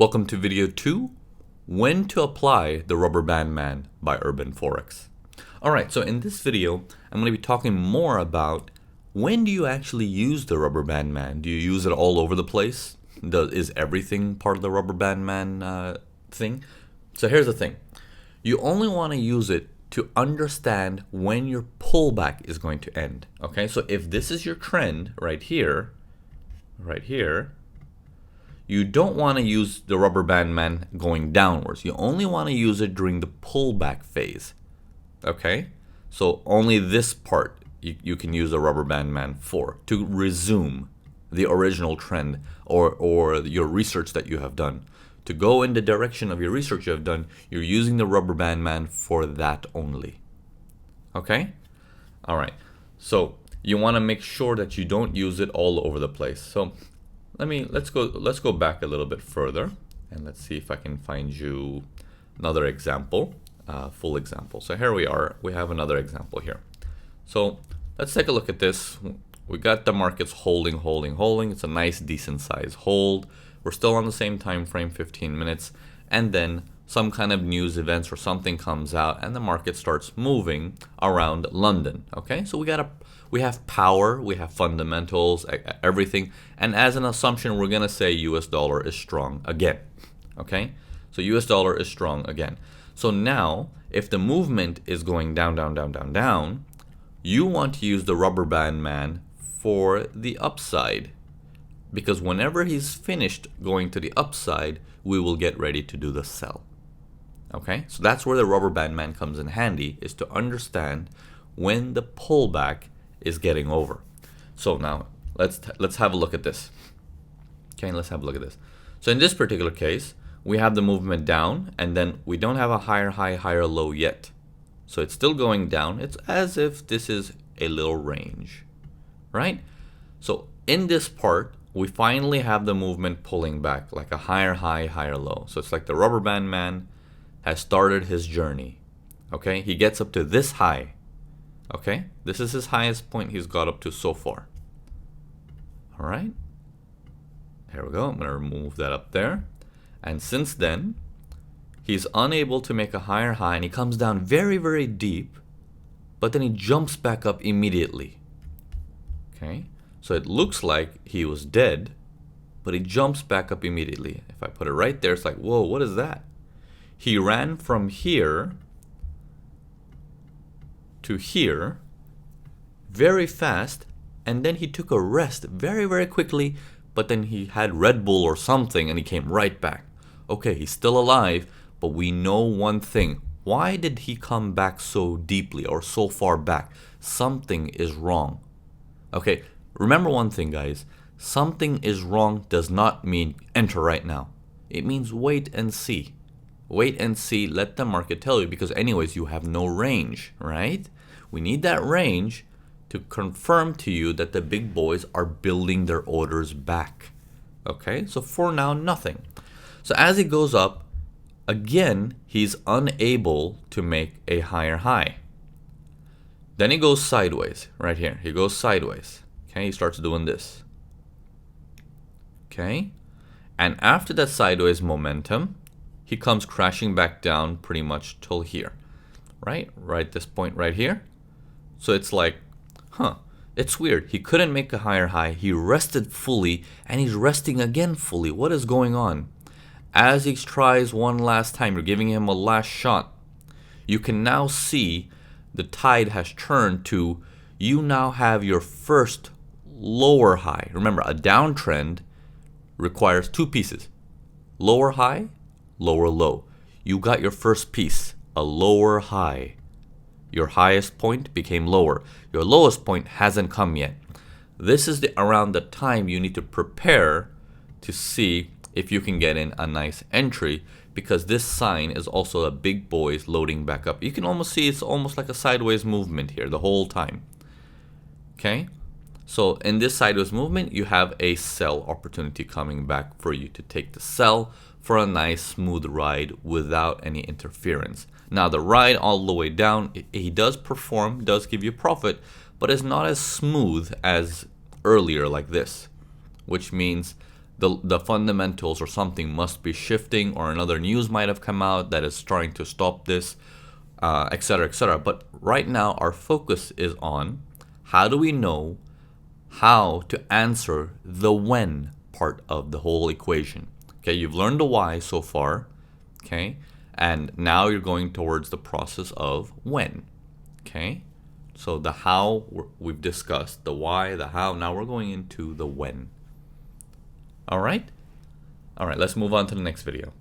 Welcome to video 2, When to Apply the Rubber Band Man by Urban Forex. Alright, so in this video, I'm going to be talking more about when do you actually use the Rubber Band Man? Do you use it all over the place? Is everything part of the Rubber Band Man thing? So here's the thing. You only want to use it to understand when your pullback is going to end. Okay, so if this is your trend right here, you don't want to use the Rubber Band Man going downwards. You only want to use it during the pullback phase. Okay? So only this part you can use the Rubber Band Man for, to resume the original trend or your research that you have done. To go in the direction of your research you have done, you're using the Rubber Band Man for that only. Okay? Alright. So you want to make sure that you don't use it all over the place. So let's go back a little bit further, and let's see if I can find you another example, full example. So here we are. We have another example here. So let's take a look at this. We got the markets holding. It's a nice, decent size hold. We're still on the same time frame, 15 minutes, and then some kind of news events or something comes out, and the market starts moving around London. Okay, so we have power, we have fundamentals, everything, and as an assumption, we're gonna say US dollar is strong again. Okay, so US dollar is strong again. So now, if the movement is going down, you want to use the Rubber Band Man for the upside, because whenever he's finished going to the upside, we will get ready to do the sell. Okay, so that's where the Rubber Band Man comes in handy, is to understand when the pullback is getting over. So now let's have a look at this. Okay, let's have a look at this. So in this particular case, we have the movement down, and then we don't have a higher high, higher low yet. So it's still going down. It's as if this is a little range, right? So in this part, we finally have the movement pulling back, like a higher high, higher low. So it's like the Rubber Band Man has started his journey. Okay, he gets up to this high. Okay, this is his highest point he's got up to so far. All right, here we go. I'm going to remove that up there. And since then, he's unable to make a higher high, and he comes down very, very deep, but then he jumps back up immediately. Okay, so it looks like he was dead, but he jumps back up immediately. If I put it right there, it's like, whoa, what is that? He ran from here to here very fast, and then he took a rest very, very quickly, but then he had Red Bull or something and he came right back. Okay, he's still alive, but we know one thing. Why did he come back so deeply or so far back? Something is wrong. Okay, remember one thing, guys. Something is wrong does not mean enter right now. It means wait and see. Wait and see, let the market tell you, because anyways, you have no range, right? We need that range to confirm to you that the big boys are building their orders back. Okay, so for now, nothing. So as he goes up, again, he's unable to make a higher high. Then he goes sideways, right here. He goes sideways. Okay, he starts doing this. Okay, and after that sideways momentum, he comes crashing back down pretty much till here, right this point right here. So it's like, it's weird. He couldn't make a higher high. He rested fully, and he's resting again fully. What is going on? As he tries one last time, you're giving him a last shot. You can now see the tide has turned to, you now have your first lower high. Remember, a downtrend requires two pieces: lower high, lower low. You got your first piece, a lower high. Your highest point became lower. Your lowest point hasn't come yet. This is around the time you need to prepare to see if you can get in a nice entry, because this sign is also a big boys loading back up. You can almost see it's almost like a sideways movement here the whole time. Okay? So in this sideways movement, you have a sell opportunity coming back for you to take the sell for a nice smooth ride without any interference. Now the ride all the way down, he does perform, does give you profit, but it's not as smooth as earlier like this, which means the fundamentals or something must be shifting, or another news might have come out that is trying to stop this, etc., etc. But right now our focus is on how do we know how to answer the when part of the whole equation. Okay, you've learned the why so far, okay, and now you're going towards the process of when. Okay, so the how we've discussed, the why, the how. Now we're going into the when. All right, let's move on to the next video.